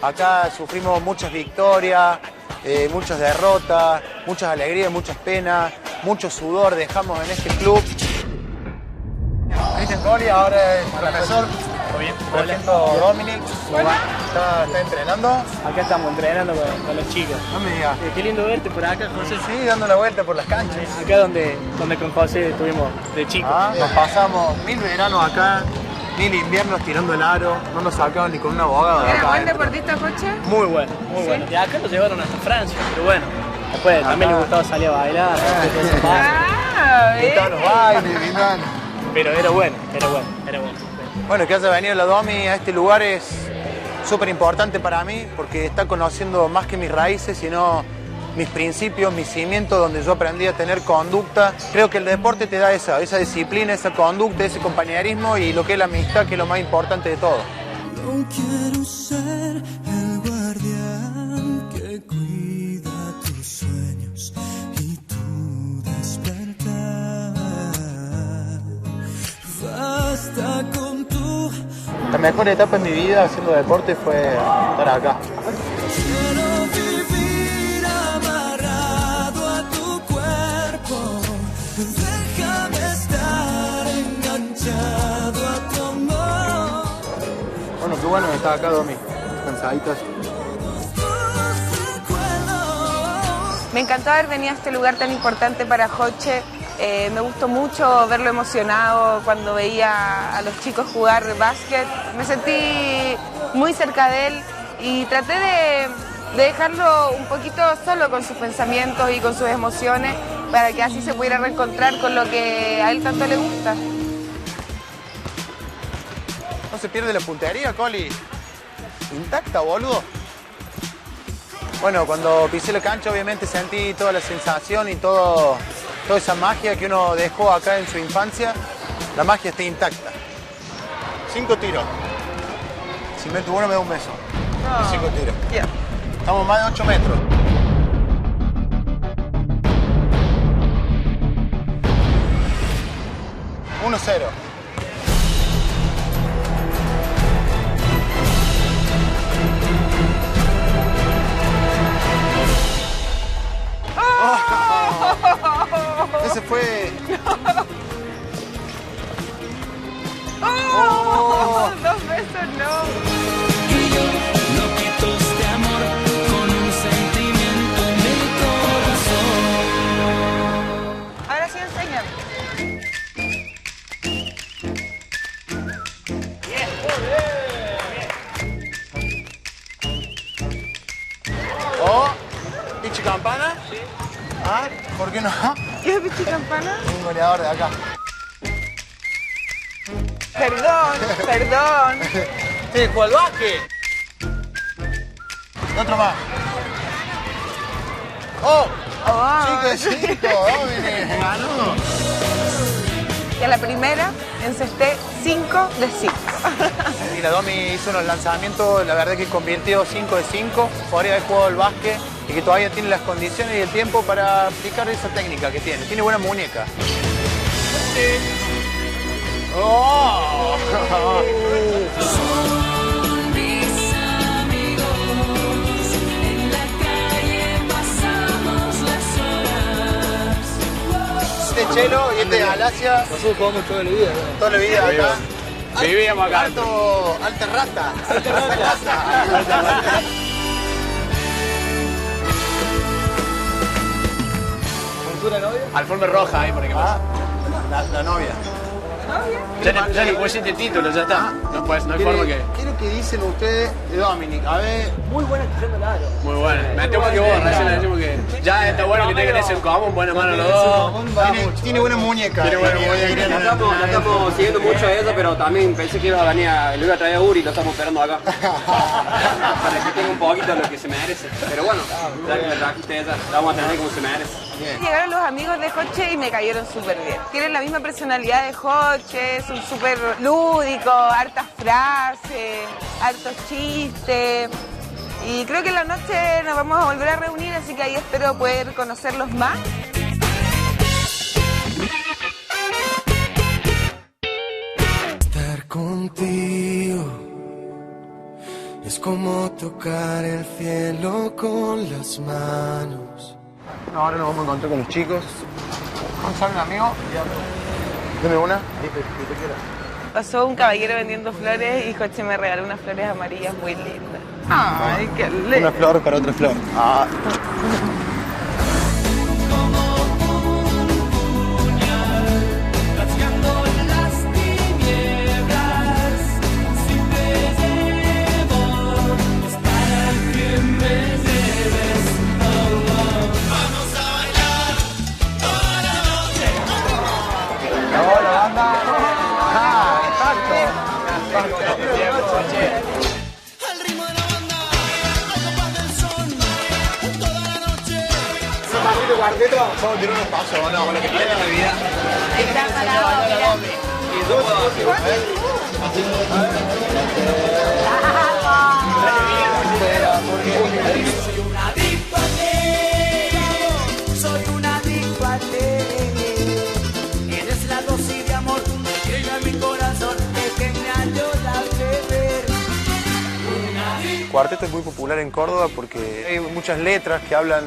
Acá sufrimos muchas victorias, muchas derrotas, muchas alegrías, muchas penas, mucho sudor dejamos en este club. Cristian Coli, ahora es el profesor. Bien. Presento Dominic. ¿Está entrenando? Acá estamos entrenando con los chicos. No me digas. Qué lindo verte por acá, José. Sí, dando la vuelta por las canchas. Acá donde con José estuvimos de chicos. Nos pasamos 1000 veranos acá, 1000 inviernos tirando el aro. No nos sacaban ni con una abogada de ¿Era acá buen adentro. deportista, Coche? Muy bueno, muy bueno. Y acá nos llevaron hasta Francia, pero bueno. Después también le gustaba salir a bailar. Gustaban los bailes, vinieron. Pero era bueno. Bueno, que haya venido la Domi a este lugar es súper importante para mí porque está conociendo más que mis raíces, sino mis principios, mis cimientos, donde yo aprendí a tener conducta. Creo que el deporte te da esa disciplina, esa conducta, ese compañerismo y lo que es la amistad, que es lo más importante de todo. No quiero ser el guardián que cuida tus sueños y tu despertar. Basta con tu... La mejor etapa en mi vida haciendo deporte fue estar acá. Quiero vivir amarrado a tu cuerpo. Déjame estar enganchado a tu amor. Bueno, qué bueno que estás acá, Domi. Cansaditos. Me encantó haber venido a este lugar tan importante para Joche. Me gustó mucho verlo emocionado cuando veía a los chicos jugar básquet. Me sentí muy cerca de él y traté de dejarlo un poquito solo con sus pensamientos y con sus emociones para que así se pudiera reencontrar con lo que a él tanto le gusta. No se pierde la puntería, Coli. Intacta, boludo. Bueno, cuando pisé la cancha obviamente sentí toda la sensación y toda esa magia que uno dejó acá en su infancia. La magia está intacta. 5 tiros. Si meto uno me da un beso. Y 5 tiros. Yeah. Estamos más de 8 metros. Uno 0. Ese fue... ¡Oh! 2 besos, no. Loquitos de amor con un sentimiento en el corazón. Ahora sí, enséñame. Oh, ¿pichi campana? Sí. Ah, ¿por qué no? ¿Qué es pichi campana? Un goleador de acá. Perdón. Sí, jugó al básquet. Otro más. ¡Oh! Oh. 5 de 5, Dominic. Ganó. Y a la primera encesté 5 de 5. Y la Domi hizo unos lanzamientos, la verdad que convirtió 5 de 5. Podría haber jugado al básquet y que todavía tiene las condiciones y el tiempo para aplicar esa técnica que tiene. Tiene buena muñeca. ¡Oh! Son mis amigos, en la calle pasamos las horas. Este Chelo y este Galacia. Nosotros jugamos toda la vida. Toda la vida acá. Vivíamos acá. Alta rata. ¿Cultura novia? Alfombra roja ahí, por ejemplo. La novia. Ya le pusiste título, ya está. No hay forma que... ¿Qué es lo que dicen ustedes de Dominic? A ver. Muy buena tirando el aro. Muy buena. Me temo que vos, recién le decimos que... Ya está bueno que tengan ese en común, buena mano los dos. Tiene buena muñeca. Tiene buena muñeca. La estamos siguiendo mucho a ella, pero también pensé que iba a venir, lo iba a traer a Uri y lo estamos esperando acá. Para que tenga un poquito lo que se merece. Pero bueno, ya que la trajiste a ella, la vamos a tener como se merece. Llegaron los amigos de Joche y me cayeron súper bien. Tienen la misma personalidad de Joche, son súper lúdicos, hartas frases, hartos chistes. Y creo que en la noche nos vamos a volver a reunir, así que ahí espero poder conocerlos más. Estar contigo Es como tocar el cielo con las manos. Ahora nos vamos a encontrar con los chicos. ¿Cómo sale un amigo? Deme una. Pasó un caballero vendiendo flores y Joche me regaló unas flores amarillas muy lindas. Ay, qué lindo. Una flor para otra flor. Ah. ¿Puedo tirar unos pasos o no? Con lo que tiene la vida. Está parado, mira. Y yo puedo hacer. Soy un adicto a ti, soy un adicto a ti. Eres la dosis de amor que llega a mi corazón, pequeña yo la beber. El cuarteto es muy popular en Córdoba porque hay muchas letras que hablan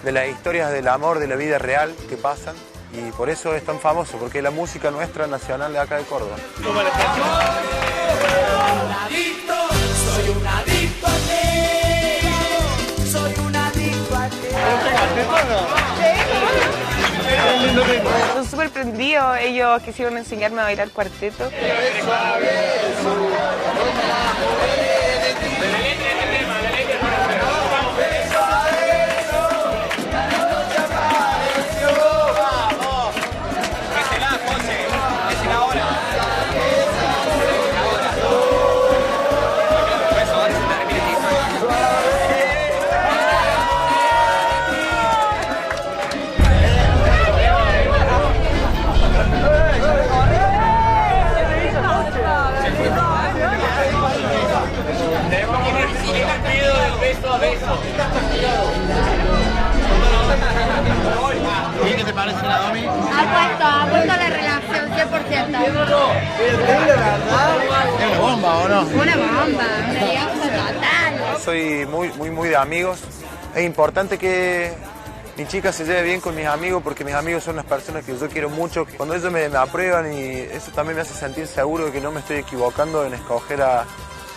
de las historias del amor, de la vida real que pasan. Y por eso es tan famoso, porque es la música nuestra nacional de acá de Córdoba. Soy un adicto a ti, soy un adicto a ti. Son súper prendidos, ellos quisieron enseñarme a bailar cuarteto. ¿Y qué te parece la Domi? Ha puesto la relación 100%. ¿Es una bomba o no? Una bomba, una diosa total. Soy muy de amigos. Es importante que mi chica se lleve bien con mis amigos porque mis amigos son las personas que yo quiero mucho. Cuando ellos me aprueban, y eso también me hace sentir seguro de que no me estoy equivocando en escoger a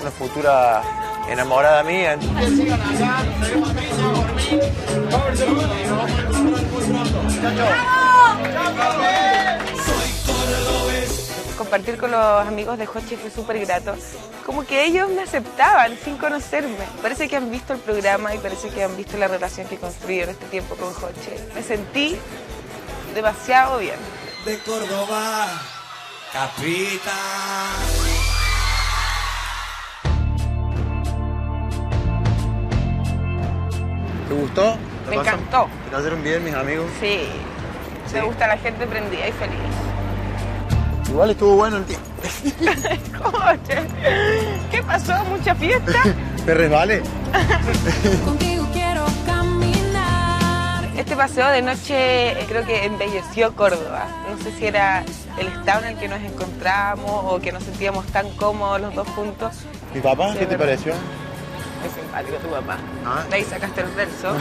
una futura enamorada mía. Compartir con los amigos de Joche fue súper grato. Como que ellos me aceptaban sin conocerme. Parece que han visto el programa y parece que han visto la relación que construí en este tiempo con Joche. Me sentí demasiado bien. De Córdoba, capital. ¿Te gustó? Me encantó. ¿Te cayeron bien mis amigos? Sí. Me gusta la gente prendida y feliz. Igual estuvo bueno el tiempo. Joche, ¿qué pasó? ¿Mucha fiesta? ¿Te resbalé? Contigo quiero caminar. Este paseo de noche creo que embelleció Córdoba. No sé si era el estado en el que nos encontramos o que nos sentíamos tan cómodos los dos juntos. ¿Mi papá? Sí, ¿Qué te verdad. pareció? Es simpático tu papá. Ah. De ahí sacaste el verso.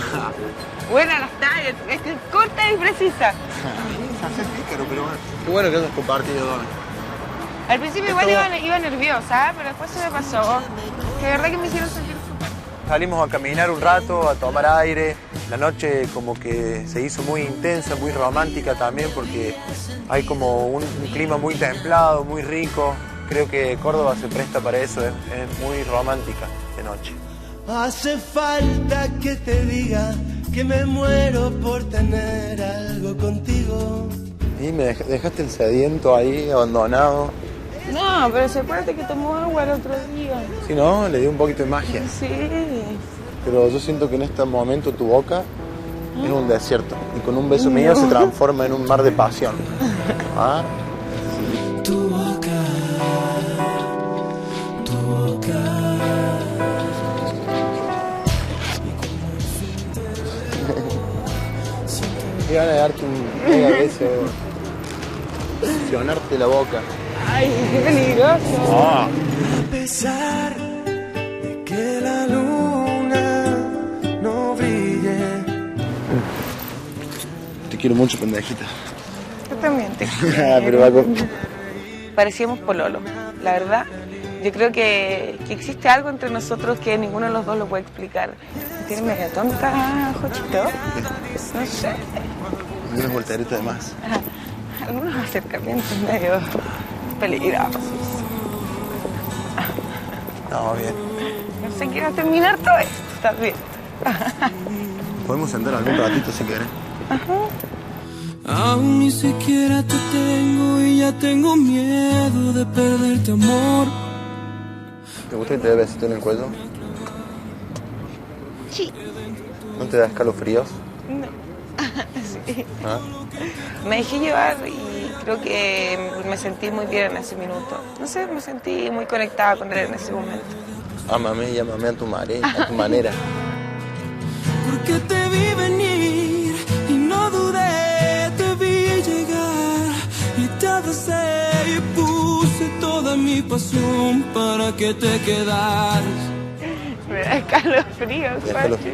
Buena las tallas, es que corta y precisa. Se hace pícaro, pero bueno. Qué bueno que hayas compartido, Domi. Al principio igual iba nerviosa, pero después se me pasó. Que de verdad que me hicieron sentir súper. Salimos a caminar un rato, a tomar aire. La noche como que se hizo muy intensa, muy romántica también, porque hay como un clima muy templado, muy rico. Creo que Córdoba se presta para eso, es muy romántica de noche. Hace falta que te diga que me muero por tener algo contigo. Y me dejaste el sediento ahí, abandonado. No, pero se acuérdate que tomó agua el otro día. Si no, le di un poquito de magia. Sí. Pero yo siento que en este momento tu boca es un desierto. Y con un beso mío se transforma en un mar de pasión. ¿Ah? Tu boca, tu boca. Y van a darte un mega beso. Fusionarte la boca. Ay, qué peligroso. Ah. A pesar de que que la luna no brille. Te quiero mucho, pendejita. Yo también te Pero va con... Parecíamos pololo, la verdad. Yo creo que existe algo entre nosotros que ninguno de los dos lo puede explicar. ¿Me tiene media tonta, Jochito? No sé. Unas volteretas de más. Algunos acercamientos medio peligrosos. Estamos bien. No sé, quiero terminar todo esto, ¿estás bien? Podemos sentar algún ratito si querés. Aún ni siquiera te tengo y ya tengo miedo de perderte, amor. ¿Te gusta que te dé besito en el cuello? Sí. ¿No te da escalofríos? No. Sí. ¿Ah? Me dejé llevar y creo que me sentí muy bien en ese minuto. No sé, me sentí muy conectada con él en ese momento. Ámame y ámame a tu manera. Porque te vi venir y no dudé, te vi llegar y te abracé y puse toda mi pasión para que te quedaras. Me da escalofrío, ¿Te da escalofrío?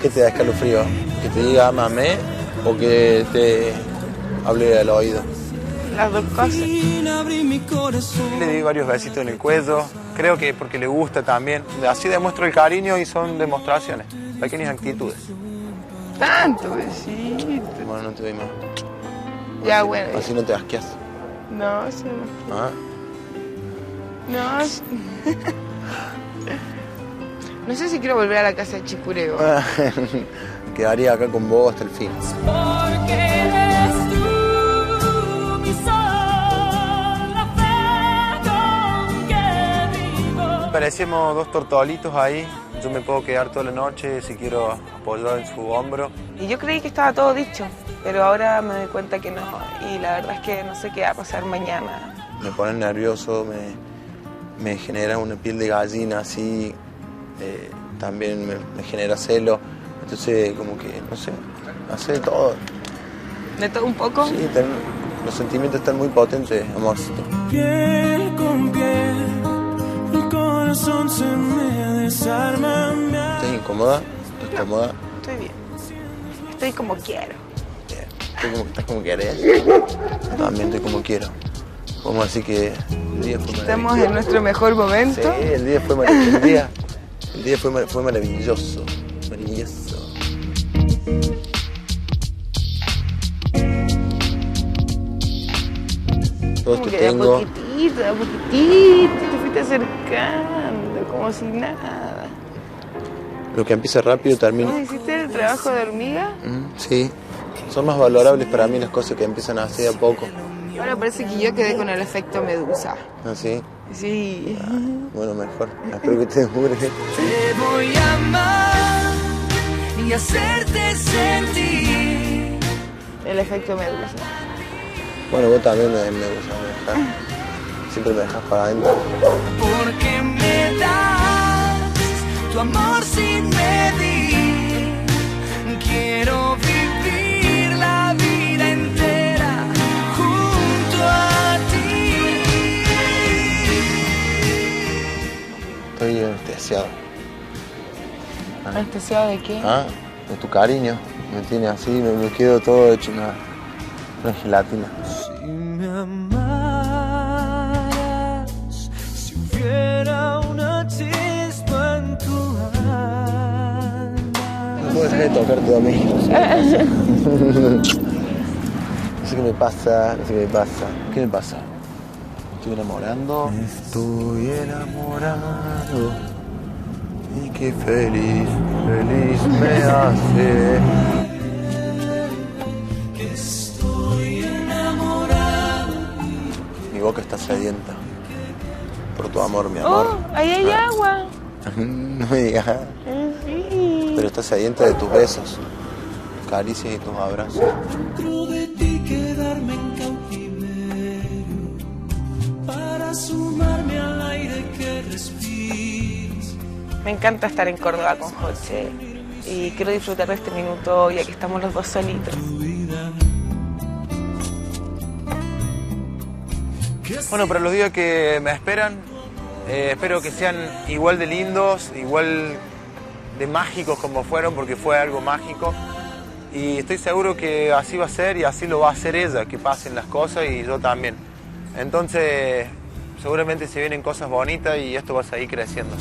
¿Qué te da escalofrío? ¿Que te diga ámame o que te hable al oído? Las dos cosas. Le di varios besitos en el cuello, creo que porque le gusta también. Así demuestro el cariño y son demostraciones, pequeñas actitudes. Tanto besito. Bueno, no te doy más. Ya, bueno. Así no te asqueas. No, sí. ¿Ah? No, sí. No sé si quiero volver a la casa de Chicureo. Quedaría acá con vos hasta el fin. Porque eres tú mi sol, la fe con que vivo. Parecemos dos tortolitos ahí. Yo me puedo quedar toda la noche si quiero apoyar en su hombro. Y yo creí que estaba todo dicho, pero ahora me doy cuenta que no. Y la verdad es que no sé qué va a pasar mañana. Me pone nervioso, me genera una piel de gallina así. También me genera celo. Entonces, como que, no sé, hace de todo. ¿De todo un poco? Sí, los sentimientos están muy potentes, amorcito. Piel con piel, el corazón se me desarma. ¿Estás incómoda? ¿Estás cómoda? Estoy bien. Estoy como quiero. ¿Estás como querés? Yo también estoy como quiero. Vamos así que el día fue Estamos maravilloso. en nuestro mejor momento. Sí, el día fue maravilloso. El día fue maravilloso. Maravilloso. Todos te Como que tengo. de poquitito, a poquitito, te fuiste acercando, como si nada. Lo que empieza rápido termina. ¿Vos hiciste el trabajo de hormiga? Sí. Son más valorables para mí las cosas que empiezan así de a poco. Ahora parece que yo quedé con el efecto medusa. ¿Así? Sí. Bueno, mejor. Espero que te dure. Te voy a amar y hacerte sentir. El efecto medusa. Bueno, vos también me gusta dejar. Siempre me dejas para adentro. Porque me das tu amor sin medir. Quiero vivir la vida entera junto a ti. Estoy anestesiado. ¿Anestesiado de qué? Ah, de tu cariño. Me tiene así, me quedo todo hecho una gelatina. Si me amaras, si hubiera una chispa en tu alma. No puedo dejar de tocarte a mí. No sé qué me pasa, no sé qué me pasa. ¿Qué me pasa? ¿Me estoy enamorando? Estoy enamorado. Y qué feliz, feliz me hace. Estoy enamorado. Mi boca está sedienta. Por tu amor, mi amor. Oh, ahí hay agua. No me digas. Sí. Pero está sedienta de tus besos, caricias y tus abrazos. Dentro de ti quedarme en cautiverio para sumarme al aire que respiras. Me encanta estar en Córdoba con José y quiero disfrutar de este minuto ya que estamos los dos solitos. Bueno, para los días que me esperan, Espero que sean igual de lindos, igual de mágicos como fueron, porque fue algo mágico. Y estoy seguro que así va a ser y así lo va a hacer ella, que pasen las cosas y yo también. Entonces, seguramente se vienen cosas bonitas y esto va a seguir creciendo.